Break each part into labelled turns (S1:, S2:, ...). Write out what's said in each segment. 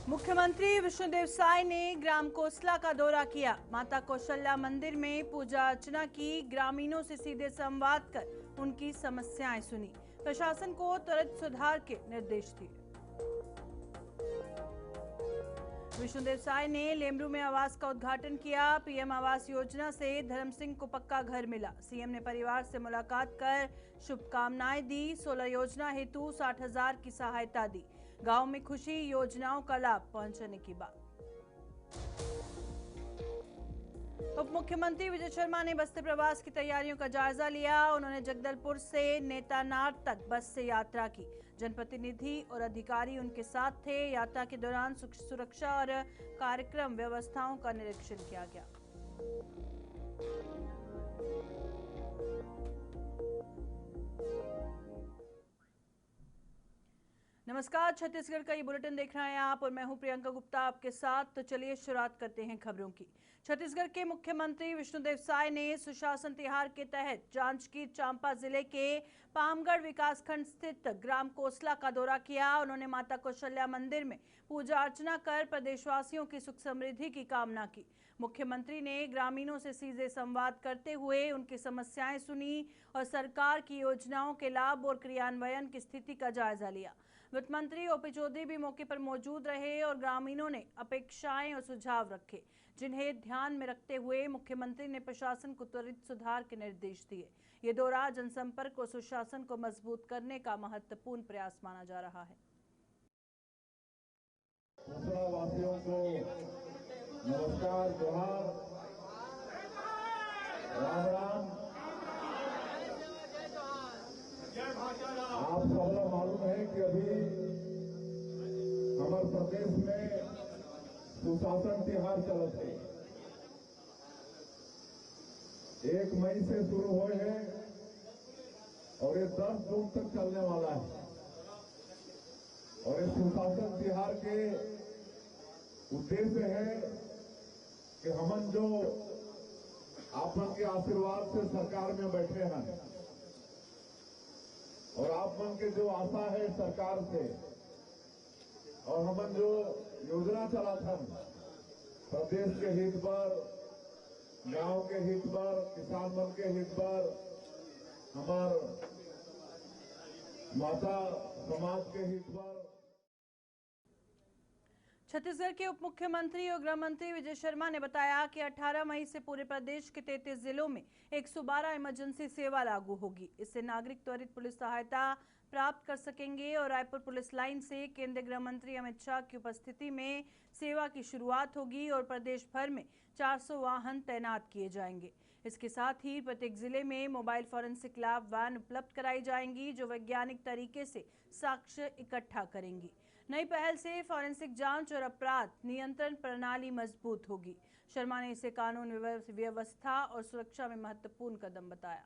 S1: मुख्यमंत्री विष्णुदेव साय ने ग्राम कोसला का दौरा किया। माता कौशल्या मंदिर में पूजा अर्चना की। ग्रामीणों से सीधे संवाद कर उनकी समस्याएं सुनी। प्रशासन को त्वरित सुधार के निर्देश दिए। विष्णुदेव साय ने लेमरू में आवास का उद्घाटन किया। पीएम आवास योजना से धर्म सिंह को पक्का घर मिला। सीएम ने परिवार से मुलाकात कर शुभकामनाएं दी। 16 योजना हेतु 60,000 की सहायता दी। गांव में खुशी, योजनाओं का लाभ पहुंचने की बात। उप मुख्यमंत्री विजय शर्मा ने बस्ती प्रवास की तैयारियों का जायजा लिया। उन्होंने जगदलपुर से नेतानार तक बस से यात्रा की। जनप्रतिनिधि और अधिकारी उनके साथ थे। यात्रा के दौरान सुरक्षा और कार्यक्रम व्यवस्थाओं का निरीक्षण किया गया। नमस्कार, छत्तीसगढ़ का ये बुलेटिन देख रहे हैं आप और मैं हूं प्रियंका गुप्ता आपके साथ। तो चलिए शुरुआत करते हैं खबरों की। छत्तीसगढ़ के मुख्यमंत्री विष्णुदेव साय ने सुशासन तिहार के तहत जांजगीर चांपा जिले के पामगढ़ विकासखंड स्थित ग्राम कोसला का दौरा किया। उन्होंने माता कौशल्या मंदिर में पूजा अर्चना कर प्रदेशवासियों की सुख समृद्धि की कामना की। मुख्यमंत्री ने ग्रामीणों से सीधे संवाद करते हुए उनकी समस्याएं सुनी और सरकार की योजनाओं के लाभ और क्रियान्वयन की स्थिति का जायजा लिया। वित्त मंत्री ओपी चौधरी भी मौके पर मौजूद रहे और ग्रामीणों ने अपेक्षाएं और सुझाव रखे, जिन्हें ध्यान में रखते हुए मुख्यमंत्री ने प्रशासन को त्वरित सुधार के निर्देश दिए। ये दौरा जनसंपर्क और सुशासन को मजबूत करने का महत्वपूर्ण प्रयास माना जा रहा है।
S2: वासियों को नमस्कार, जोहार, राम राम। आप सबको मालूम है कि अभी हमारे प्रदेश में सुशासन तिहार चलत है। 1 मई से शुरू हुए हैं और ये 10 जून तक चलने वाला है। और इस सुशासन तिहार के उद्देश्य है कि हमन जो आपन के आशीर्वाद से सरकार में बैठे हैं और आप मन के जो आशा है सरकार से और हमन जो योजना चला था प्रदेश के हित पर, गांव के हित पर, किसान मन के हित पर, हमार माता समाज के हित पर।
S1: छत्तीसगढ़ के उप मुख्यमंत्री और गृह मंत्री विजय शर्मा ने बताया कि 18 मई से पूरे प्रदेश के 33 जिलों में 112 इमरजेंसी सेवा लागू होगी। इससे नागरिक त्वरित पुलिस सहायता प्राप्त कर सकेंगे और रायपुर पुलिस लाइन से केंद्रीय गृह मंत्री अमित शाह की उपस्थिति में सेवा की शुरुआत होगी और प्रदेश भर में 400 वाहन तैनात किए जाएंगे। इसके साथ ही प्रत्येक जिले में मोबाइल फॉरेंसिक लैब वैन उपलब्ध कराई जाएंगी, जो वैज्ञानिक तरीके से साक्ष्य इकट्ठा करेंगी। नई पहल से फॉरेंसिक जांच और अपराध नियंत्रण प्रणाली मजबूत होगी। शर्मा ने इसे कानून व्यवस्था और सुरक्षा में महत्वपूर्ण कदम बताया।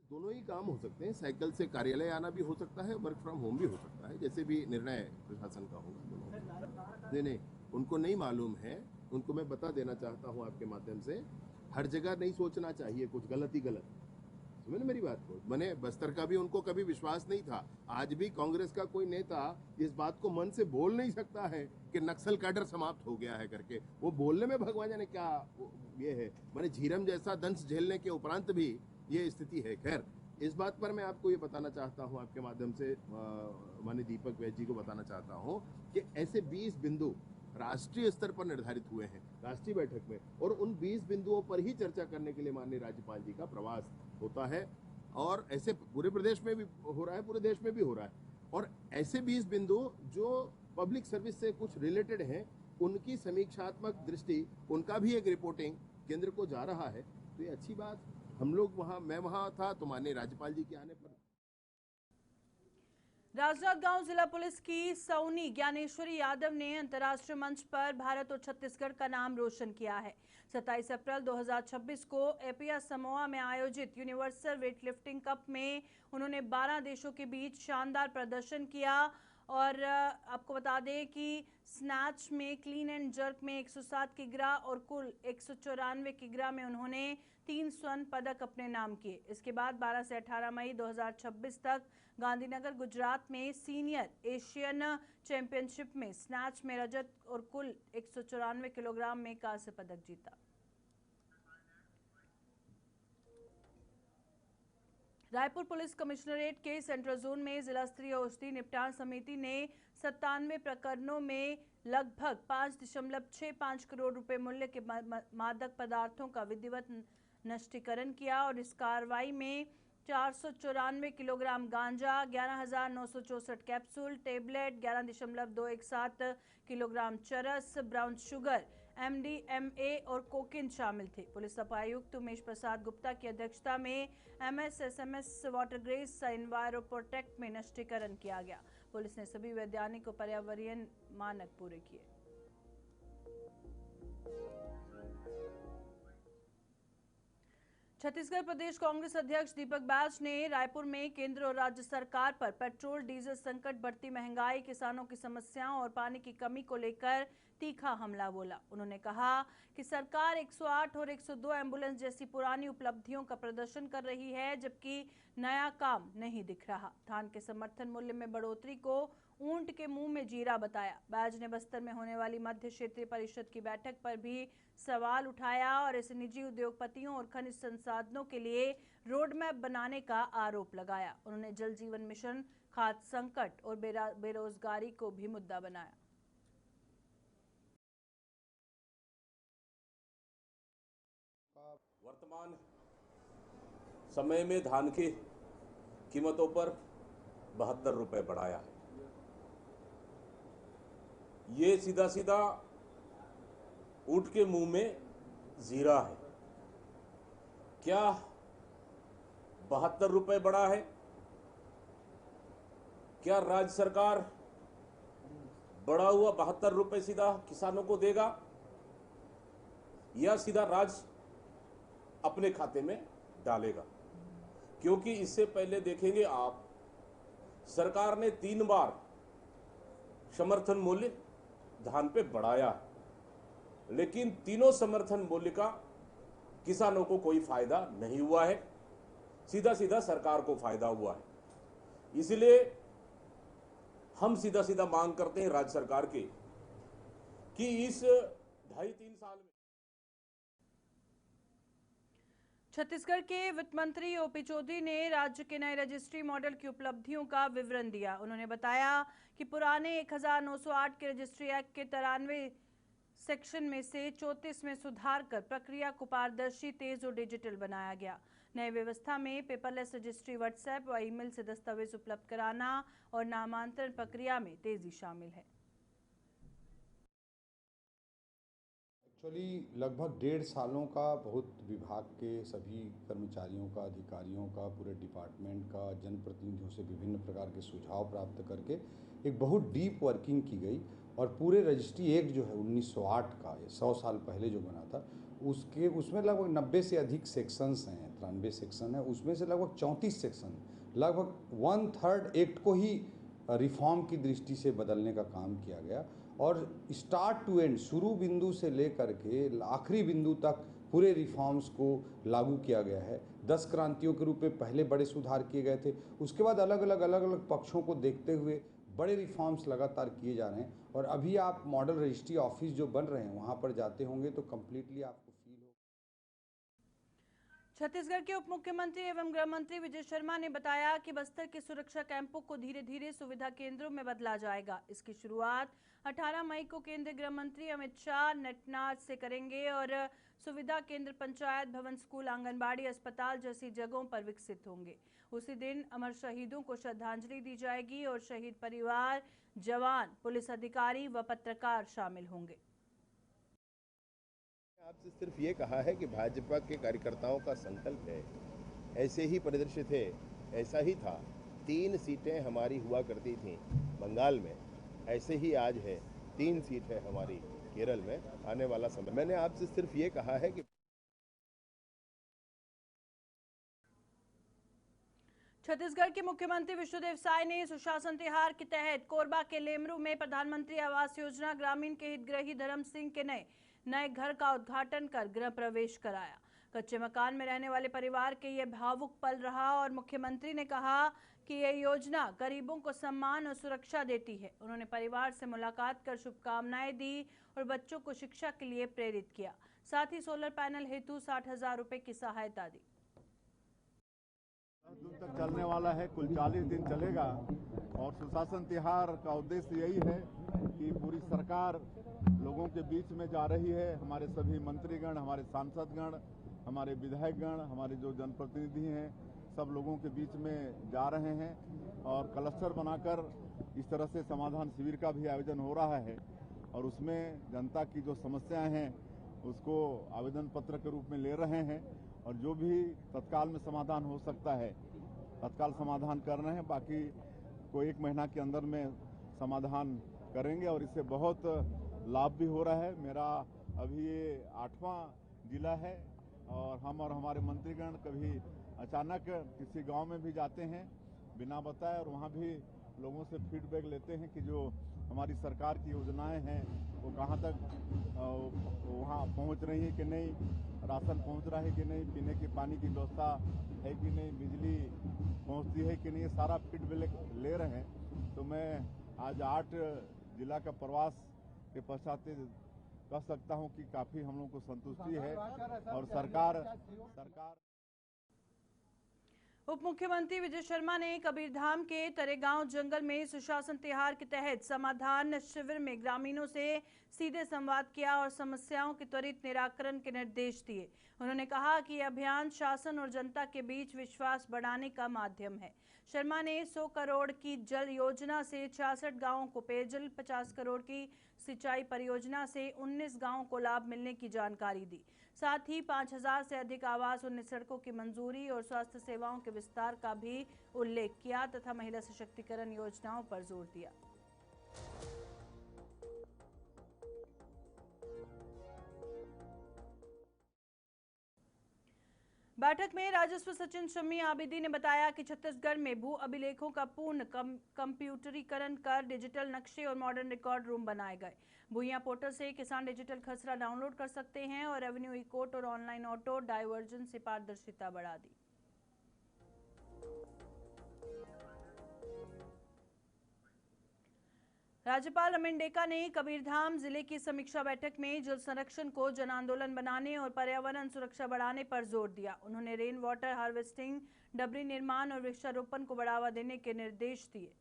S3: दोनों ही काम हो सकते हैं। साइकिल से कार्यालय आना भी हो सकता है, वर्क फ्रॉम होम भी हो सकता है, जैसे भी निर्णय प्रशासन का होगा। नहीं, उनको नहीं मालूम है, उनको मैं बता देना चाहता हूं आपके माध्यम से। हर जगह नहीं सोचना चाहिए कुछ गलत ही गलत। समझ मेरी बात को। मैंने बस्तर का भी उनको कभी विश्वास नहीं था। आज भी कांग्रेस का कोई नेता इस बात को मन से बोल नहीं सकता है कि नक्सल कैडर समाप्त हो गया है करके। वो बोलने में भगवान जाने क्या ये है। मैंने झीरम जैसा दंश झेलने के उपरांत भी ये स्थिति है। खैर, इस बात पर मैं आपको ये बताना चाहता हूँ, आपके माध्यम से माननीय दीपक वैद्य जी को बताना चाहता हूँ कि ऐसे 20 बिंदु राष्ट्रीय स्तर पर निर्धारित हुए हैं राष्ट्रीय बैठक में, और उन 20 बिंदुओं पर ही चर्चा करने के लिए माननीय राज्यपाल जी का प्रवास होता है। और ऐसे पूरे प्रदेश में भी हो रहा है, पूरे देश में भी हो रहा है। और ऐसे 20 बिंदु जो पब्लिक सर्विस से कुछ रिलेटेड हैं, उनकी समीक्षात्मक दृष्टि, उनका भी एक रिपोर्टिंग केंद्र को जा रहा है। तो ये अच्छी बात। हम लोग वहाँ, मैं वहाँ था तो माननीय राज्यपाल जी के आने पर।
S1: राजनांदगांव जिला पुलिस की सौनी ज्ञानेश्वरी यादव ने अंतर्राष्ट्रीय मंच पर भारत और छत्तीसगढ़ का नाम रोशन किया है। 27 अप्रैल 2026 को एपिया समोआ में आयोजित यूनिवर्सल वेटलिफ्टिंग कप में उन्होंने 12 देशों के बीच शानदार प्रदर्शन किया और आपको बता दें कि स्नैच में क्लीन एंड जर्क में 107 किग्रा और कुल 194 किग्रा में उन्होंने 3 स्वर्ण पदक अपने नाम किए। इसके बाद 12 से 18 मई 2026 तक गांधीनगर गुजरात में सीनियर एशियन चैंपियनशिप में स्नैच में रजत और कुल 194 किलोग्राम में कांस्य पदक जीता। रायपुर पुलिस कमिश्नरेट के सेंट्रल जोन में जिला स्तरीय औषधि निपटान समिति ने 97 प्रकरणों में लगभग 5.65 करोड़ रुपए मूल्य के मादक पदार्थों का विधिवत नष्टीकरण किया और इस कार्रवाई में 494 किलोग्राम गांजा, 11,964 कैप्सूल, टेबलेट, 11.217 किलोग्राम चरस, ब्राउन शुगर, MDMA और कोकीन शामिल थे। पुलिस उपायुक्त उमेश प्रसाद गुप्ता की अध्यक्षता में MSSMS वाटरग्रेस एनवायरोप्रोटेक्ट में नष्टीकरण किया गया। पुलिस ने सभी वैज्ञानिक और पर्यावरणीय मानक पूरे किए। छत्तीसगढ़ प्रदेश कांग्रेस अध्यक्ष दीपक बैज ने रायपुर में केंद्र और राज्य सरकार पर पेट्रोल डीजल संकट, बढ़ती महंगाई, किसानों की समस्याओं और पानी की कमी को लेकर तीखा हमला बोला। उन्होंने कहा कि सरकार 108 और 102 एम्बुलेंस जैसी पुरानी उपलब्धियों का प्रदर्शन कर रही है, जबकि नया काम नहीं दिख रहा। धान के समर्थन मूल्य में बढ़ोतरी को ऊंट के मुंह में जीरा बताया। बैज ने बस्तर में होने वाली मध्य क्षेत्रीय परिषद की बैठक पर भी सवाल उठाया और इसे निजी उद्योगपतियों और खनिज संसाधनों के लिए रोड मैप बनाने का आरोप लगाया। उन्होंने जल जीवन मिशन, खाद्य संकट और बेरोजगारी को भी मुद्दा बनाया।
S4: वर्तमान समय में धान की कीमतों पर 72 रुपए बढ़ाया है। ये सीधा सीधा ऊंट के मुंह में जीरा है। क्या 72 रुपए बढ़ा है? क्या राज्य सरकार बढ़ा हुआ 72 रुपए सीधा किसानों को देगा या सीधा राज्य अपने खाते में डालेगा? क्योंकि इससे पहले देखेंगे आप, सरकार ने 3 बार समर्थन मूल्य धान पे बढ़ाया, लेकिन तीनों समर्थन मूल्य का किसानों को कोई फायदा नहीं हुआ है, सीधा सीधा सरकार को फायदा हुआ है। इसलिए हम सीधा सीधा मांग करते हैं राज्य सरकार के कि इस 2.5-3 साल में
S1: छत्तीसगढ़ के वित्त मंत्री ओपी चौधरी ने राज्य के नए रजिस्ट्री मॉडल की उपलब्धियों का विवरण दिया। उन्होंने बताया कि पुराने 1908 के रजिस्ट्री एक्ट के 93 सेक्शन में से 34 में सुधार कर प्रक्रिया को पारदर्शी, तेज और डिजिटल बनाया गया। नई व्यवस्था में पेपरलेस रजिस्ट्री, व्हाट्सएप व ईमेल से दस्तावेज उपलब्ध कराना और नामांतरण प्रक्रिया में तेजी शामिल है।
S5: एक्चुअली लगभग 1.5 सालों का बहुत विभाग के सभी कर्मचारियों का, अधिकारियों का, पूरे डिपार्टमेंट का, जनप्रतिनिधियों से विभिन्न प्रकार के सुझाव प्राप्त करके एक बहुत डीप वर्किंग की गई और पूरे रजिस्ट्री एक्ट जो है 1908 का, 100 साल पहले जो बना था, उसमें लगभग 90 से अधिक सेक्शंस हैं, 93 सेक्शन है, उसमें से लगभग 34 सेक्शन, लगभग 1/3 एक्ट को ही रिफॉर्म की दृष्टि से बदलने का काम किया गया और स्टार्ट टू एंड, शुरू बिंदु से लेकर के आखिरी बिंदु तक पूरे रिफॉर्म्स को लागू किया गया है। 10 क्रांतियों के रूप में पहले बड़े सुधार किए गए थे, उसके बाद अलग अलग पक्षों को देखते हुए बड़े रिफॉर्म्स लगातार किए जा रहे हैं और अभी आप मॉडल रजिस्ट्री ऑफिस जो बन रहे हैं वहाँ पर जाते होंगे तो कम्प्लीटली आपको फील हो।
S1: छत्तीसगढ़ के उप मुख्यमंत्री एवं गृह मंत्री विजय शर्मा ने बताया कि बस्तर के सुरक्षा कैंपों को धीरे धीरे सुविधा केंद्रों में बदला जाएगा। इसकी शुरुआत 18 मई को केंद्रीय गृह मंत्री अमित शाह नेटनाथ से करेंगे और सुविधा केंद्र पंचायत भवन, स्कूल, आंगनबाड़ी, अस्पताल जैसी जगहों पर विकसित होंगे। उसी दिन अमर शहीदों को श्रद्धांजलि दी जाएगी और शहीद परिवार, जवान, पुलिस अधिकारी व पत्रकार शामिल होंगे।
S3: आपसे सिर्फ ये कहा है कि भाजपा के कार्यकर्ताओं का संकल्प है, ऐसे ही परिदृश्य थे, ऐसा ही था। 3 सीटें हमारी हुआ करती थीं बंगाल में, ऐसे ही आज है 3 सीट है हमारी केरल में। आने वाला समय मैंने आपसे सिर्फ ये कहा है कि
S1: छत्तीसगढ़ के मुख्यमंत्री विष्णुदेव साय ने सुशासन तिहार के तहत कोरबा के लेमरू में प्रधानमंत्री आवास योजना ग्रामीण के हितग्राही धर्म सिंह के नए घर का उद्घाटन कर गृह प्रवेश कराया। कच्चे मकान में रहने वाले परिवार के ये भावुक पल रहा और मुख्यमंत्री ने कहा कि यह योजना गरीबों को सम्मान और सुरक्षा देती है। उन्होंने परिवार से मुलाकात कर शुभकामनाएं दी और बच्चों को शिक्षा के लिए प्रेरित किया। साथ ही सोलर पैनल हेतु 60,000 रुपए की सहायता दी।
S6: 10 जून तक चलने वाला है, कुल 40 दिन चलेगा और सुशासन तिहार का उद्देश्य यही है कि पूरी सरकार लोगों के बीच में जा रही है। हमारे सभी मंत्रीगण, हमारे सांसदगण, हमारे विधायकगण, हमारे जो जनप्रतिनिधि हैं, सब लोगों के बीच में जा रहे हैं और क्लस्टर बनाकर इस तरह से समाधान शिविर का भी आयोजन हो रहा है और उसमें जनता की जो समस्याएं हैं उसको आवेदन पत्र के रूप में ले रहे हैं और जो भी तत्काल में समाधान हो सकता है तत्काल समाधान कर रहे हैं। बाकी को 1 महीना के अंदर में समाधान करेंगे और इससे बहुत लाभ भी हो रहा है। मेरा अभी ये 8वां जिला है और हम और हमारे मंत्रीगण कभी अचानक किसी गांव में भी जाते हैं बिना बताए और वहां भी लोगों से फीडबैक लेते हैं कि जो हमारी सरकार की योजनाएं हैं वो कहां तक वहां पहुंच रही है कि नहीं, राशन पहुंच रहा है कि नहीं, पीने की पानी की व्यवस्था है कि नहीं, बिजली पहुंचती है कि नहीं, सारा फीडबैक ले रहे हैं। तो मैं आज 8 जिला का प्रवास के पश्चात कह सकता हूं कि काफी हम लोग को संतुष्टि है और सरकार
S1: उप मुख्यमंत्री विजय शर्मा ने कबीरधाम के तरेगांव जंगल में सुशासन तिहार के तहत समाधान शिविर में ग्रामीणों से सीधे संवाद किया और समस्याओं के त्वरित निराकरण के निर्देश दिए। उन्होंने कहा कि यह अभियान शासन और जनता के बीच विश्वास बढ़ाने का माध्यम है। शर्मा ने 100 करोड़ की जल योजना से 66 गांवों को पेयजल, 50 करोड़ की सिंचाई परियोजना से 19 गांवों को लाभ मिलने की जानकारी दी। साथ ही 5,000 से अधिक आवास, 19 सड़कों की मंजूरी और स्वास्थ्य सेवाओं के विस्तार का भी उल्लेख किया तथा महिला सशक्तिकरण योजनाओं पर जोर दिया। बैठक में राजस्व सचिव शम्मी आबिदी ने बताया कि छत्तीसगढ़ में भू अभिलेखों का पूर्ण कंप्यूटरीकरण कर डिजिटल नक्शे और मॉडर्न रिकॉर्ड रूम बनाए गए। भूइयां पोर्टल से किसान डिजिटल खसरा डाउनलोड कर सकते हैं और रेवेन्यू ई कोर्ट और ऑनलाइन ऑटो डाइवर्जन से पारदर्शिता बढ़ा दी। राज्यपाल रमेन डेका ने कबीरधाम जिले की समीक्षा बैठक में जल संरक्षण को जन आंदोलन बनाने और पर्यावरण सुरक्षा बढ़ाने पर जोर दिया। उन्होंने रेन वाटर हार्वेस्टिंग, डबरी निर्माण और वृक्षारोपण को बढ़ावा देने के निर्देश दिए।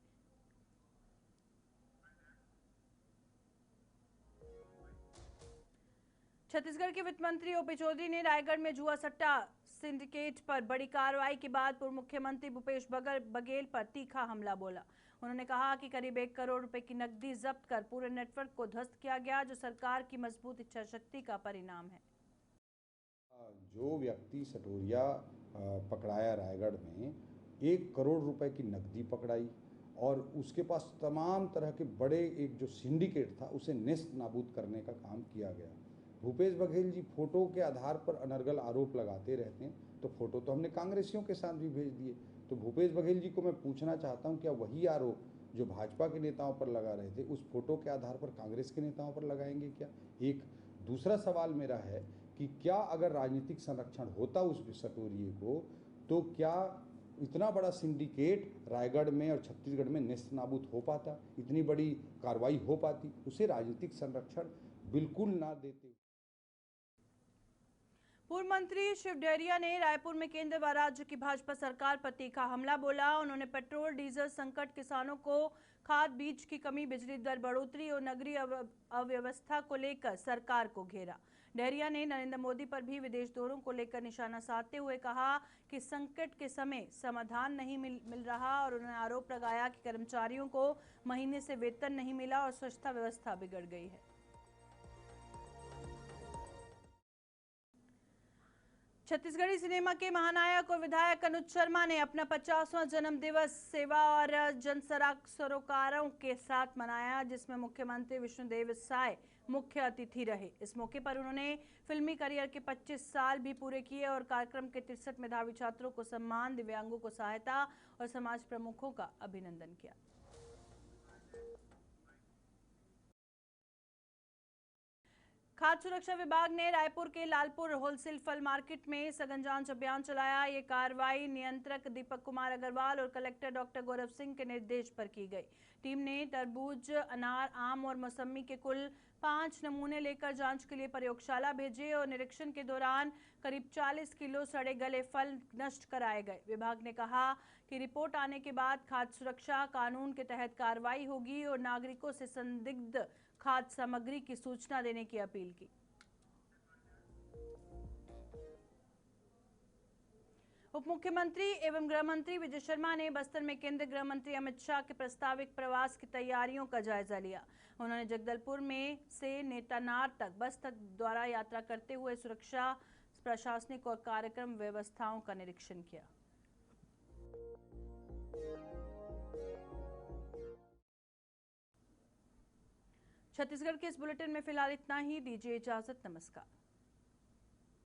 S1: छत्तीसगढ़ के वित्त मंत्री ओपी चौधरी ने रायगढ़ में जुआ सट्टा सिंडिकेट पर बड़ी कार्रवाई के बाद पूर्व मुख्यमंत्री भूपेश बघेल पर तीखा हमला बोला। उन्होंने कहा कि करीब 1 करोड़ रुपए की नकदी जब्त कर पूरे नेटवर्क को ध्वस्त किया गया, जो सरकार की मजबूत इच्छा शक्ति का परिणाम है।
S5: जो व्यक्ति सटोरिया पकड़ाया रायगढ़ में, 1 करोड़ रुपए की नकदी पकड़ाई और उसके पास तमाम तरह के बड़े एक जो सिंडिकेट था उसे नेस्त नाबूद करने का काम किया गया। भूपेश बघेल जी फोटो के आधार पर अनर्गल आरोप लगाते रहते हैं, तो फोटो तो हमने कांग्रेसियों के साथ भी भेज दिए। तो भूपेश बघेल जी को मैं पूछना चाहता हूं, क्या वही आरोप जो भाजपा के नेताओं पर लगा रहे थे उस फोटो के आधार पर कांग्रेस के नेताओं पर लगाएंगे क्या? एक दूसरा सवाल मेरा है कि क्या अगर राजनीतिक संरक्षण होता उस सटोरिये को, तो क्या इतना बड़ा सिंडिकेट रायगढ़ में और छत्तीसगढ़ में नेस्त नाबूद हो पाता? इतनी बड़ी कार्रवाई हो पाती? उसे राजनीतिक संरक्षण बिल्कुल ना देते।
S1: पूर्व मंत्री शिव डहरिया ने रायपुर में केंद्र व राज्य की भाजपा सरकार पर तीखा हमला बोला। उन्होंने पेट्रोल डीजल संकट, किसानों को खाद बीज की कमी, बिजली दर बढ़ोतरी और नगरीय अव्यवस्था को लेकर सरकार को घेरा। डहरिया ने नरेंद्र मोदी पर भी विदेश दौरों को लेकर निशाना साधते हुए कहा कि संकट के समय समाधान नहीं मिल रहा और उन्होंने आरोप लगाया कि कर्मचारियों को महीने से वेतन नहीं मिला और स्वच्छता व्यवस्था बिगड़ गई है। छत्तीसगढ़ी सिनेमा के महानायक और विधायक अनुज शर्मा ने अपना 50वां जन्मदिवस सेवा और जन सरोकारों के साथ मनाया, जिसमें मुख्यमंत्री विष्णुदेव साय मुख्य अतिथि रहे। इस मौके पर उन्होंने फिल्मी करियर के 25 साल भी पूरे किए और कार्यक्रम के 63 मेधावी छात्रों को सम्मान, दिव्यांगों को सहायता और समाज प्रमुखों का अभिनंदन किया। खाद्य सुरक्षा विभाग ने रायपुर के लालपुर होलसेल फल मार्केट में सघन जांच अभियान चलाया। ये कार्रवाई नियंत्रक दीपक कुमार अग्रवाल और कलेक्टर डॉक्टर गौरव सिंह के निर्देश पर की गई। टीम ने तरबूज, अनार, आम और मौसम्मी के कुल 5 नमूने लेकर जांच के लिए प्रयोगशाला भेजे और निरीक्षण के दौरान करीब 40 किलो सड़े गले फल नष्ट कराए गए। विभाग ने कहा कि रिपोर्ट आने के बाद खाद्य सुरक्षा कानून के तहत कार्रवाई होगी और नागरिकों से संदिग्ध खाद्य सामग्री की सूचना देने की अपील की। उप मुख्यमंत्री एवं गृह मंत्री विजय शर्मा ने बस्तर में केंद्रीय गृह मंत्री अमित शाह के प्रस्तावित प्रवास की तैयारियों का जायजा लिया। उन्होंने जगदलपुर में से नेतानार तक बस तक द्वारा यात्रा करते हुए सुरक्षा, प्रशासनिक और कार्यक्रम व्यवस्थाओं का निरीक्षण किया। छत्तीसगढ़ के इस बुलेटिन में फिलहाल इतना ही। दीजिए इजाजत। नमस्कार।